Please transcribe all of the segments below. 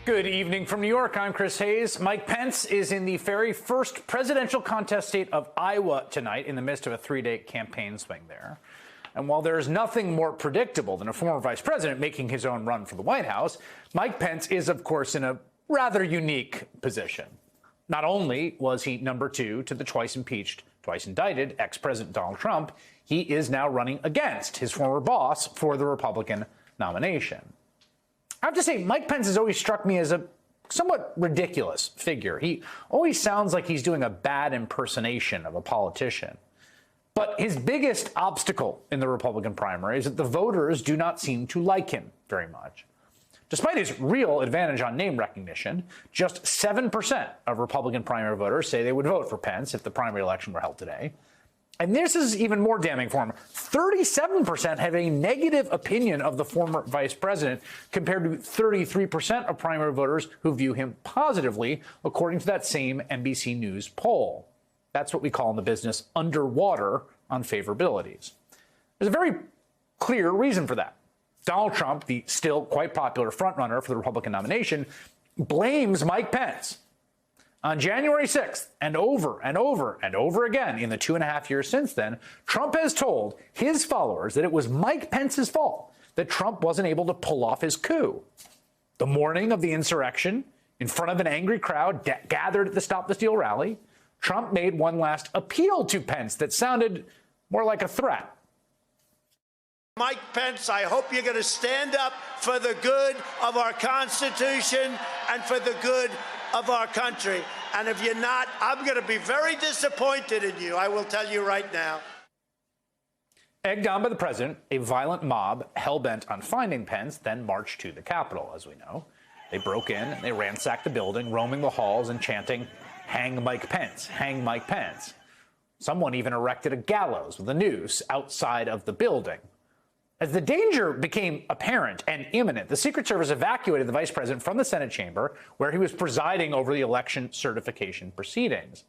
Good evening from New York. I'm Chris Hayes. Mike Pence is in the very first presidential contest state of Iowa tonight in the midst of a three-day campaign swing there. And while there is nothing more predictable than a former vice president making his own run for the White House, Mike Pence is, of course, in a rather unique position. Not only was he number two to the twice impeached, twice indicted ex-president Donald Trump, he is now running against his former boss for the Republican nomination. I have to say, Mike Pence has always struck me as a somewhat ridiculous figure. He always sounds like he's doing a bad impersonation of a politician. But his biggest obstacle in the Republican primary is that the voters do not seem to like him very much. Despite his real advantage on name recognition, just 7% of Republican primary voters say they would vote for Pence if the primary election were held today. And this is even more damning for him. 37% have a negative opinion of the former vice president, compared to 33% of primary voters who view him positively, according to that same NBC News poll. That's what we call in the business underwater on favorabilities. There's a very clear reason for that. Donald Trump, the still quite popular frontrunner for the Republican nomination, blames Mike Pence. On January 6th, and over and over and over again in the 2.5 years since then, Trump has told his followers that it was Mike Pence's fault that Trump wasn't able to pull off his coup. The morning of the insurrection, in front of an angry crowd gathered at the Stop the Steal rally, Trump made one last appeal to Pence that sounded more like a threat. Mike Pence, I hope you're going to stand up for the good of our Constitution and for the good of our country. And if you're not, I'm going to be very disappointed in you. I will tell you right now. Egged on by the president, a violent mob hell-bent on finding Pence then marched to the Capitol, as we know. They broke in and they ransacked the building, roaming the halls and chanting, "Hang Mike Pence, hang Mike Pence." Someone even erected a gallows with a noose outside of the building. As the danger became apparent and imminent, the Secret Service evacuated the vice president from the Senate chamber, where he was presiding over the election certification proceedings.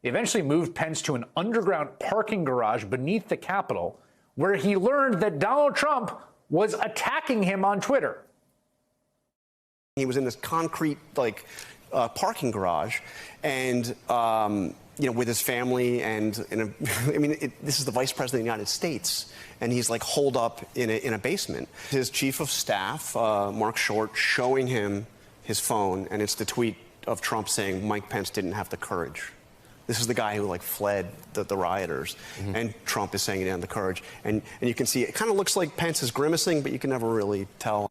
They eventually moved Pence to an underground parking garage beneath the Capitol, where he learned that Donald Trump was attacking him on Twitter. He was in this concrete, parking garage, and with his family, and this is the vice president of the United States, and he's holed up in a basement. His chief of staff, Mark Short, showing him his phone, and it's the tweet of Trump saying Mike Pence didn't have the courage. This is the guy who fled the rioters, and Trump is saying he didn't have the courage, and you can see it kind of looks like Pence is grimacing, but you can never really tell.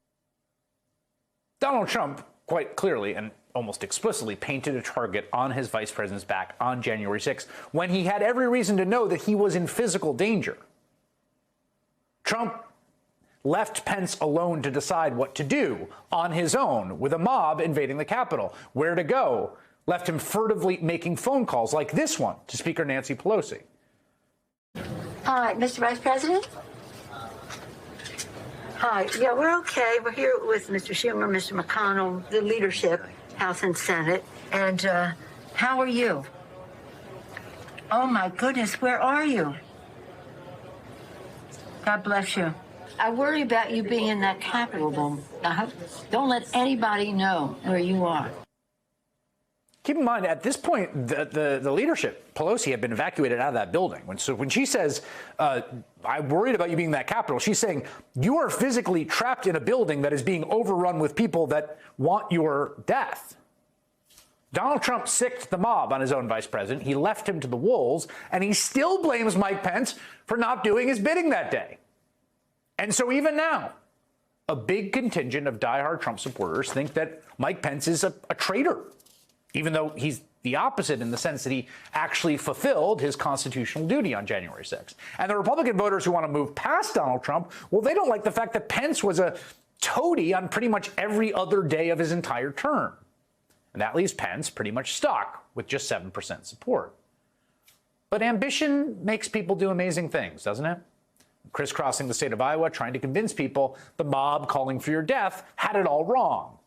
Donald Trump quite clearly and almost explicitly painted a target on his vice president's back on January 6th, when he had every reason to know that he was in physical danger. Trump left Pence alone to decide what to do on his own, with a mob invading the Capitol, where to go, left him furtively making phone calls like this one to Speaker Nancy Pelosi. Hi, Mr. Vice President? Hi. Yeah, we're okay. We're here with Mr. Schumer, Mr. McConnell, the leadership, House and Senate. And how are you? Oh, my goodness, where are you? God bless you. I worry about you being in that Capitol room. Don't let anybody know where you are. Keep in mind, at this point, the leadership, Pelosi, had been evacuated out of that building. So when she says, I'm worried about you being in that Capitol, she's saying you are physically trapped in a building that is being overrun with people that want your death. Donald Trump sicked the mob on his own vice president. He left him to the wolves, and he still blames Mike Pence for not doing his bidding that day. And so even now, a big contingent of diehard Trump supporters think that Mike Pence is a traitor, even though he's the opposite in the sense that he actually fulfilled his constitutional duty on January 6th. And the Republican voters who want to move past Donald Trump, well, they don't like the fact that Pence was a toady on pretty much every other day of his entire term. And that leaves Pence pretty much stuck with just 7% support. But ambition makes people do amazing things, doesn't it? Crisscrossing the state of Iowa, trying to convince people the mob calling for your death had it all wrong.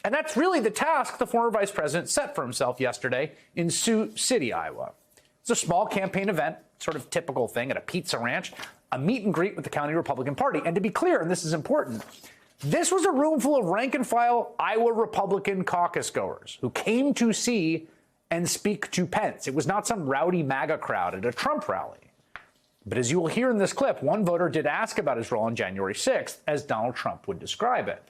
And that's really the task the former vice president set for himself yesterday in Sioux City, Iowa. It's a small campaign event, sort of typical thing at a pizza ranch, a meet and greet with the county Republican Party. And to be clear, and this is important, This was a room full of rank-and-file Iowa Republican caucus goers who came to see and speak to Pence. It was not some rowdy MAGA crowd at a Trump rally. But as you will hear in this clip, one voter did ask about his role on January 6th, as Donald Trump would describe it.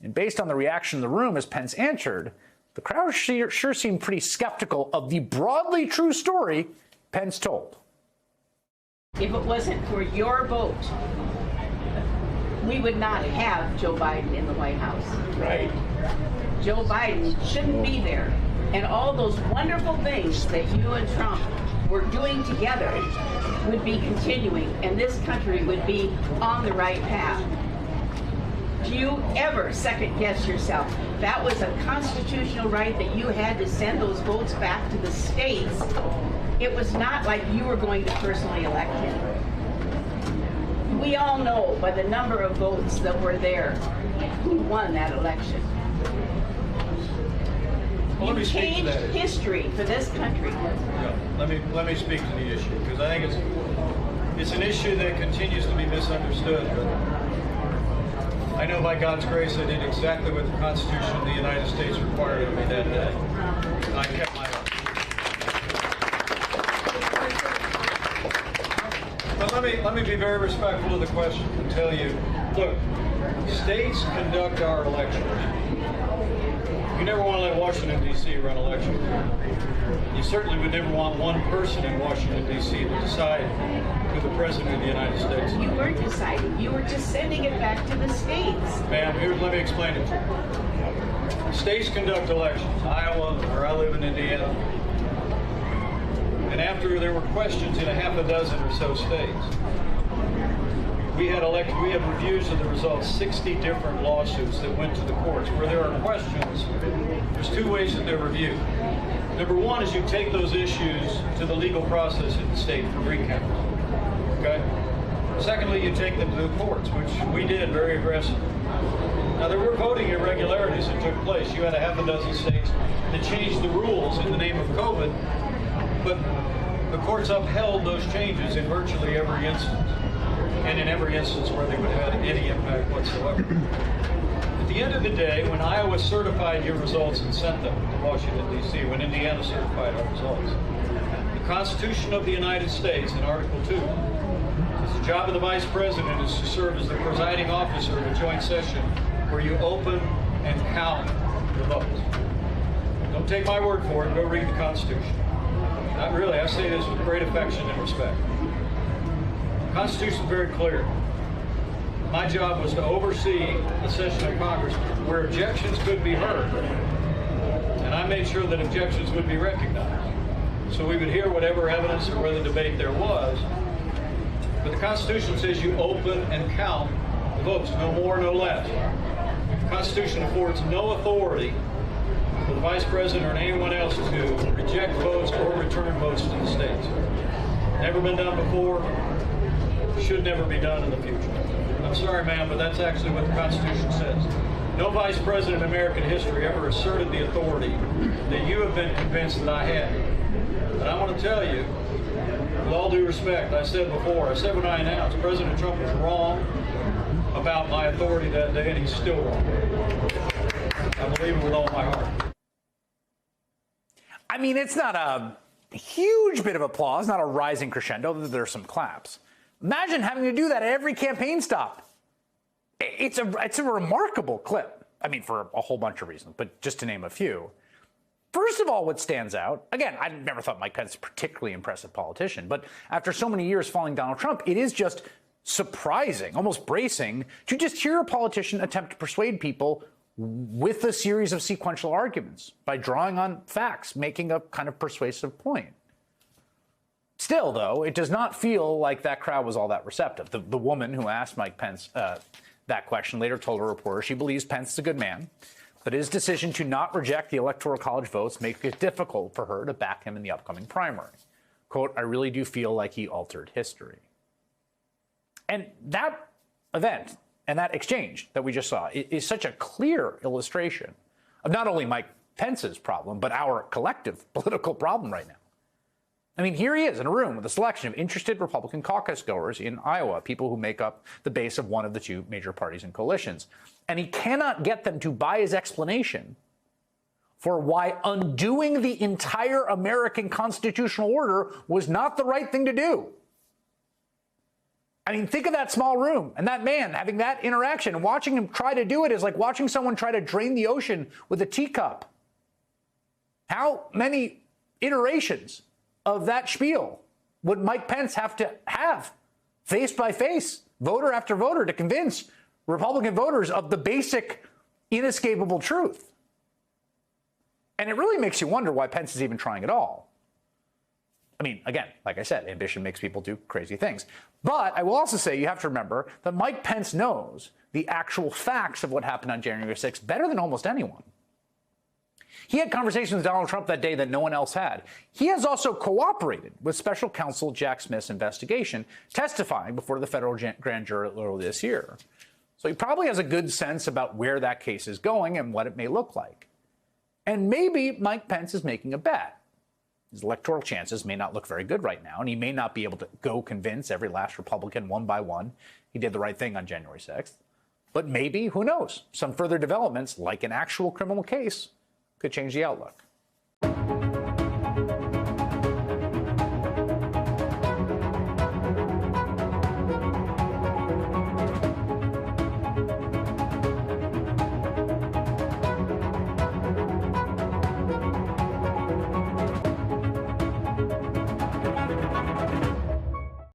And based on the reaction in the room as Pence answered, the crowd sure seemed pretty skeptical of the broadly true story Pence told. If it wasn't for your vote, we would not have Joe Biden in the White House. Right. Joe Biden shouldn't be there. And all those wonderful things that you and Trump were doing together would be continuing, and this country would be on the right path. Do you ever second guess yourself? That was a constitutional right that you had to send those votes back to the states. It was not like you were going to personally elect him. We all know by the number of votes that were there who won that election. Well, You changed history for this country. Yeah, let me speak to the issue, because I think it's an issue that continues to be misunderstood. But I know by God's grace I did exactly what the Constitution of the United States required of me that day. I kept my oath. But let me be very respectful of the question and tell you, look, states conduct our elections. You never want to let Washington, D.C. run elections. You certainly would never want one person in Washington, D.C. to decide who the President of the United States is. You weren't deciding. You were just sending it back to the states. Ma'am, let me explain it to you. States conduct elections. Iowa, where I live in Indiana. And after there were questions in a half a dozen or so states, we had reviews of the results, 60 different lawsuits that went to the courts. Where there are questions, there's two ways that they're reviewed. Number one is you take those issues to the legal process in the state for recount. Okay? Secondly, you take them to the courts, which we did very aggressively. Now, there were voting irregularities that took place. You had a half a dozen states that changed the rules in the name of COVID, but the courts upheld those changes in virtually every instance, and in every instance where they would have had any impact whatsoever. At the end of the day, when Iowa certified your results and sent them to Washington, D.C., when Indiana certified our results, the Constitution of the United States, in Article 2, says the job of the Vice President is to serve as the presiding officer of a joint session where you open and count the votes. Don't take my word for it. Go read the Constitution. Not really. I say this with great affection and respect. The Constitution is very clear. My job was to oversee a session of Congress where objections could be heard, and I made sure that objections would be recognized. So we would hear whatever evidence or whatever debate there was, but the Constitution says you open and count the votes, no more, no less. The Constitution affords no authority for the Vice President or anyone else to reject votes or return votes to the states. Never been done before, should never be done in the future. I'm sorry, ma'am, but that's actually what the Constitution says. No Vice President in American history ever asserted the authority that you have been convinced that I had. And I want to tell you, with all due respect, I said before, I said when I announced, President Trump was wrong about my authority that day, and he's still wrong. I believe it with all my heart. I mean, it's not a huge bit of applause, not a rising crescendo. There's some claps. Imagine having to do that at every campaign stop. It's a remarkable clip. I mean, for a whole bunch of reasons, but just to name a few. First of all, what stands out, again, I never thought Mike Pence was a particularly impressive politician, but after so many years following Donald Trump, it is just surprising, almost bracing, to just hear a politician attempt to persuade people with a series of sequential arguments by drawing on facts, making a kind of persuasive point. Still, though, it does not feel like that crowd was all that receptive. The woman who asked Mike Pence that question later told a reporter she believes Pence is a good man, but his decision to not reject the Electoral College votes makes it difficult for her to back him in the upcoming primary. Quote, I really do feel like he altered history. And that event and that exchange that we just saw is such a clear illustration of not only Mike Pence's problem, but our collective political problem right now. I mean, here he is in a room with a selection of interested Republican caucus goers in Iowa, people who make up the base of one of the two major parties and coalitions. And he cannot get them to buy his explanation for why undoing the entire American constitutional order was not the right thing to do. I mean, think of that small room and that man having that interaction, and watching him try to do it is like watching someone try to drain the ocean with a teacup. How many iterations of that spiel would Mike Pence have to have, face by face, voter after voter, to convince Republican voters of the basic, inescapable truth? And it really makes you wonder why Pence is even trying at all. I mean, again, like I said, ambition makes people do crazy things. But I will also say you have to remember that Mike Pence knows the actual facts of what happened on January 6th better than almost anyone. He had conversations with Donald Trump that day that no one else had. He has also cooperated with special counsel Jack Smith's investigation, testifying before the federal grand jury earlier this year. So he probably has a good sense about where that case is going and what it may look like. And maybe Mike Pence is making a bet. His electoral chances may not look very good right now, and he may not be able to go convince every last Republican one by one he did the right thing on January 6th. But maybe, who knows, some further developments, like an actual criminal case, could change the outlook.